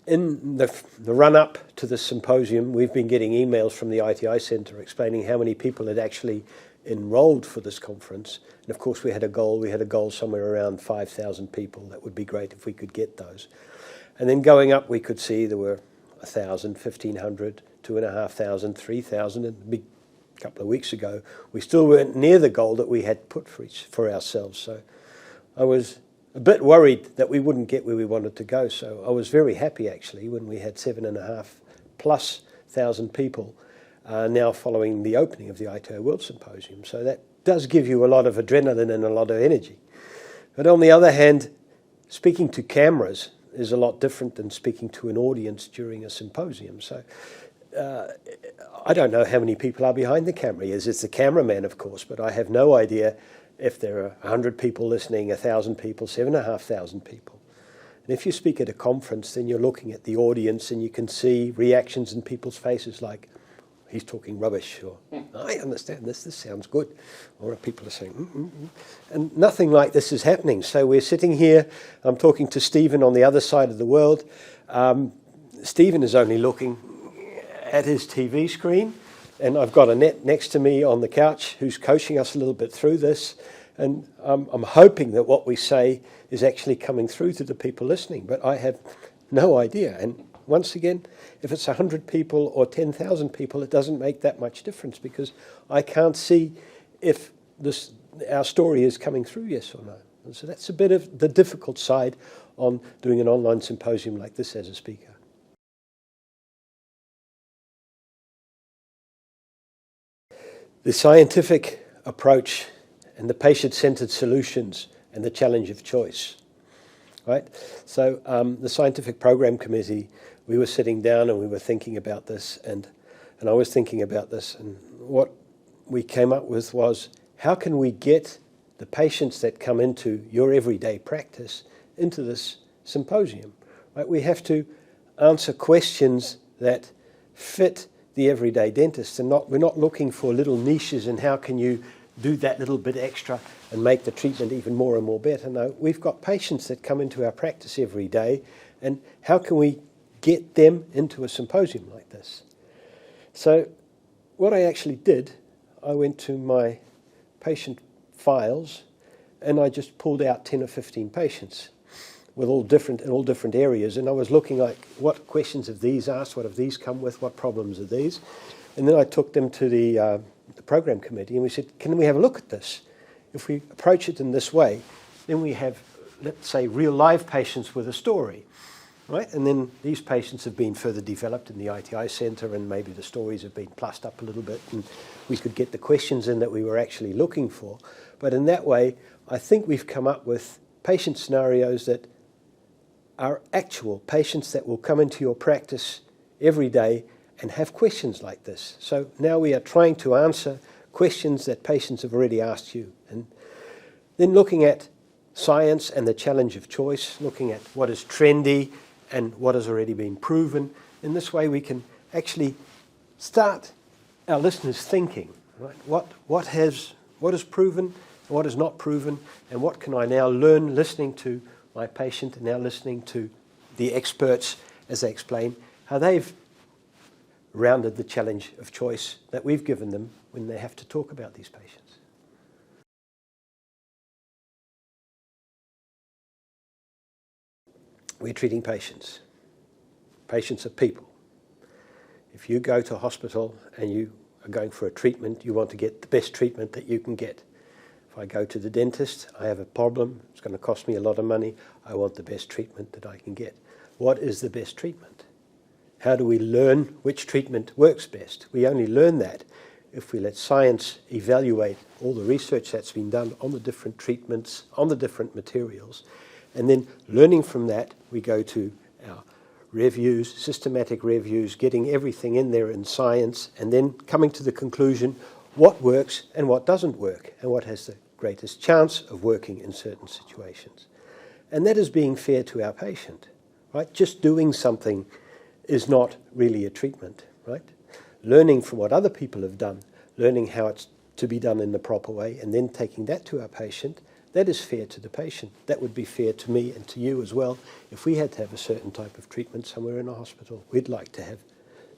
in the run-up to the symposium, we've been getting emails from the ITI Centre explaining how many people had actually enrolled for this conference. And of course we had a goal. We had a goal somewhere around 5,000 people. That would be great if we could get those. And then going up, we could see there were 1,000, 1,500, 2,500, 3,000. And a couple of weeks ago, we still weren't near the goal that we had put for ourselves. So I was a bit worried that we wouldn't get where we wanted to go. So I was very happy, actually, when we had 7,500+ people now following the opening of the ITI World Symposium. So that does give you a lot of adrenaline and a lot of energy. But on the other hand, speaking to cameras is a lot different than speaking to an audience during a symposium. So I don't know how many people are behind the camera. It's the cameraman, of course, but I have no idea if there are 100 people listening, 1,000 people, 7,500 people. And if you speak at a conference, then you're looking at the audience and you can see reactions in people's faces like, he's talking rubbish, or I understand this sounds good. Or people are saying, And nothing like this is happening. So we're sitting here, I'm talking to Stephen on the other side of the world. Stephen is only looking at his TV screen, and I've got Annette next to me on the couch who's coaching us a little bit through this. And I'm hoping that what we say is actually coming through to the people listening, but I have no idea. And once again, if it's 100 people or 10,000 people, it doesn't make that much difference because I can't see if our story is coming through, yes or no. And so that's a bit of the difficult side on doing an online symposium like this as a speaker. The scientific approach and the patient-centered solutions and the challenge of choice. Right? So the scientific program committee, we were sitting down and we were thinking about this, and I was thinking about this, and what we came up with was, how can we get the patients that come into your everyday practice into this symposium? Right? We have to answer questions that fit the everyday dentist, and we're not looking for little niches and how can you do that little bit extra and make the treatment even more and more better. No, we've got patients that come into our practice every day, and how can we get them into a symposium like this? So what I actually did, I went to my patient files and I just pulled out 10 or 15 patients with all different areas, and I was looking like, what questions have these asked, what have these come with, what problems are these? And then I took them to the program committee and we said, can we have a look at this? If we approach it in this way, then we have, let's say, real live patients with a story, right? And then these patients have been further developed in the ITI Centre, and maybe the stories have been plussed up a little bit, and we could get the questions in that we were actually looking for. But in that way, I think we've come up with patient scenarios that are actual patients that will come into your practice every day and have questions like this. So now we are trying to answer questions that patients have already asked you. And then looking at science and the challenge of choice, looking at what is trendy and what has already been proven. In this way we can actually start our listeners thinking, right? What is proven, what is not proven, and what can I now learn listening to my patient and now listening to the experts as they explain how they've rounded the challenge of choice that we've given them when they have to talk about these patients. We're treating patients. Patients are people. If you go to a hospital and you are going for a treatment, you want to get the best treatment that you can get. If I go to the dentist, I have a problem, it's going to cost me a lot of money, I want the best treatment that I can get. What is the best treatment? How do we learn which treatment works best? We only learn that if we let science evaluate all the research that's been done on the different treatments, on the different materials, and then learning from that, we go to our reviews, systematic reviews, getting everything in there in science, and then coming to the conclusion what works and what doesn't work, and what has the greatest chance of working in certain situations. And that is being fair to our patient, right? Just doing something is not really a treatment, right? Learning from what other people have done, learning how it's to be done in the proper way, and then taking that to our patient, That is fair to the patient. That would be fair to me and to you as well. If we had to have a certain type of treatment somewhere in a hospital, we'd like to have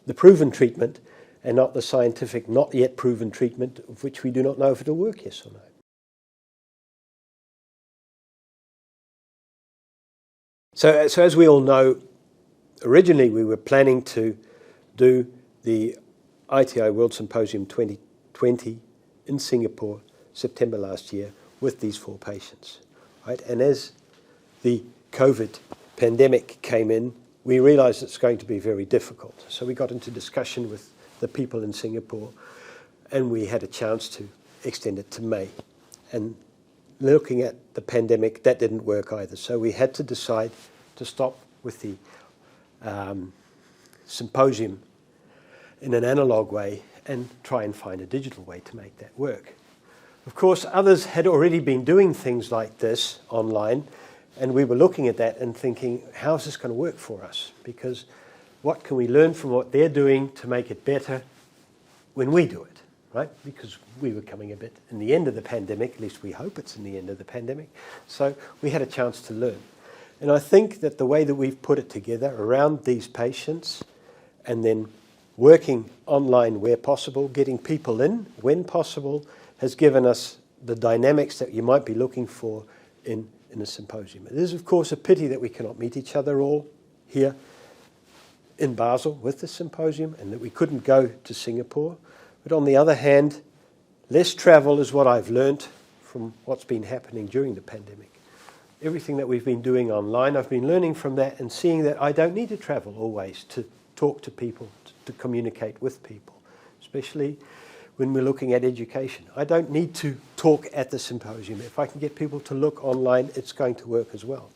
the proven treatment and not the scientific, not yet proven treatment of which we do not know if it'll work, yes or no. So as we all know, originally we were planning to do the ITI World Symposium 2020 in Singapore, September last year, with these 4 patients. Right? And as the COVID pandemic came in, we realized it's going to be very difficult. So we got into discussion with the people in Singapore, and we had a chance to extend it to May. And looking at the pandemic, that didn't work either. So we had to decide to stop with the symposium in an analog way and try and find a digital way to make that work. Of course, others had already been doing things like this online, and we were looking at that and thinking, how's this going to work for us? Because what can we learn from what they're doing to make it better when we do it, right? Because we were coming a bit in the end of the pandemic, at least we hope it's in the end of the pandemic. So we had a chance to learn. And I think that the way that we've put it together around these patients and then working online where possible, getting people in when possible, has given us the dynamics that you might be looking for in a symposium. It is, of course, a pity that we cannot meet each other all here in Basel with the symposium and that we couldn't go to Singapore. But on the other hand, less travel is what I've learnt from what's been happening during the pandemic. Everything that we've been doing online, I've been learning from that and seeing that I don't need to travel always to talk to people, to communicate with people, especially when we're looking at education. I don't need to talk at the symposium. If I can get people to look online, it's going to work as well.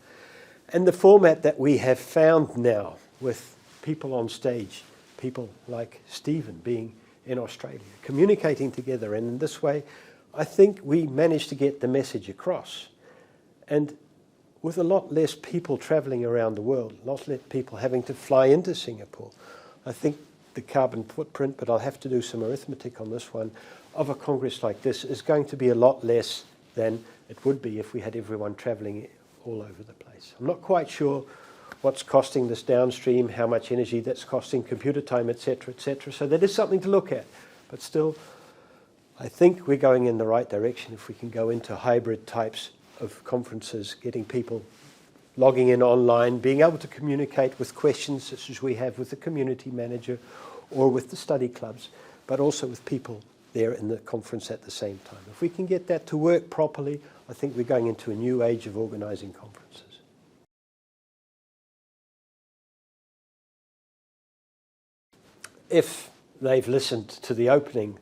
And the format that we have found now with people on stage, people like Stephen being in Australia, communicating together, and in this way, I think we managed to get the message across. And with a lot less people travelling around the world, a lot less people having to fly into Singapore, I think the carbon footprint, but I'll have to do some arithmetic on this one, of a congress like this is going to be a lot less than it would be if we had everyone travelling all over the place. I'm not quite sure what's costing this downstream, how much energy that's costing, computer time, etc., etc. So that is something to look at. But still, I think we're going in the right direction if we can go into hybrid types of conferences, getting people logging in online, being able to communicate with questions such as we have with the community manager or with the study clubs, but also with people there in the conference at the same time. If we can get that to work properly, I think we're going into a new age of organising conferences. If they've listened to the opening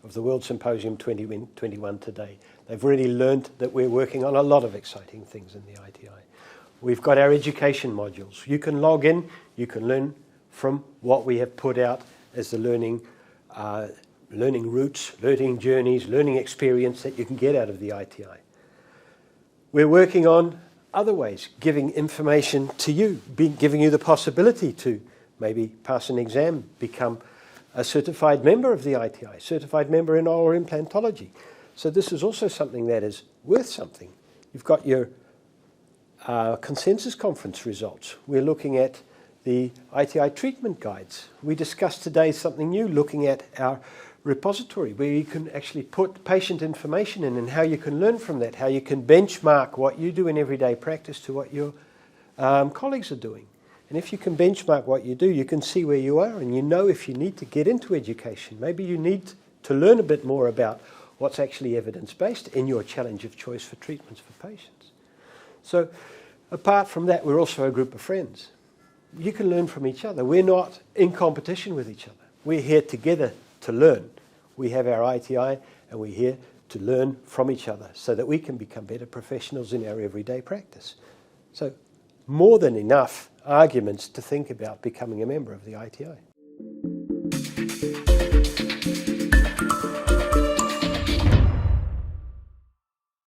of the World Symposium 2021 today, they've really learned that we're working on a lot of exciting things in the ITI. We've got our education modules. You can log in, you can learn from what we have put out as the learning routes, learning journeys, learning experience that you can get out of the ITI. We're working on other ways, giving information to you, giving you the possibility to maybe pass an exam, become a certified member of the ITI, certified member in oral implantology. So this is also something that is worth something. You've got your consensus conference results. We're looking at the ITI treatment guides. We discussed today something new, looking at our repository where you can actually put patient information in and how you can learn from that, how you can benchmark what you do in everyday practice to what your colleagues are doing. And if you can benchmark what you do, you can see where you are and you know if you need to get into education. Maybe you need to learn a bit more about what's actually evidence-based in your challenge of choice for treatments for patients. So apart from that, we're also a group of friends. You can learn from each other. We're not in competition with each other. We're here together to learn. We have our ITI and we're here to learn from each other so that we can become better professionals in our everyday practice. So more than enough arguments to think about becoming a member of the ITI.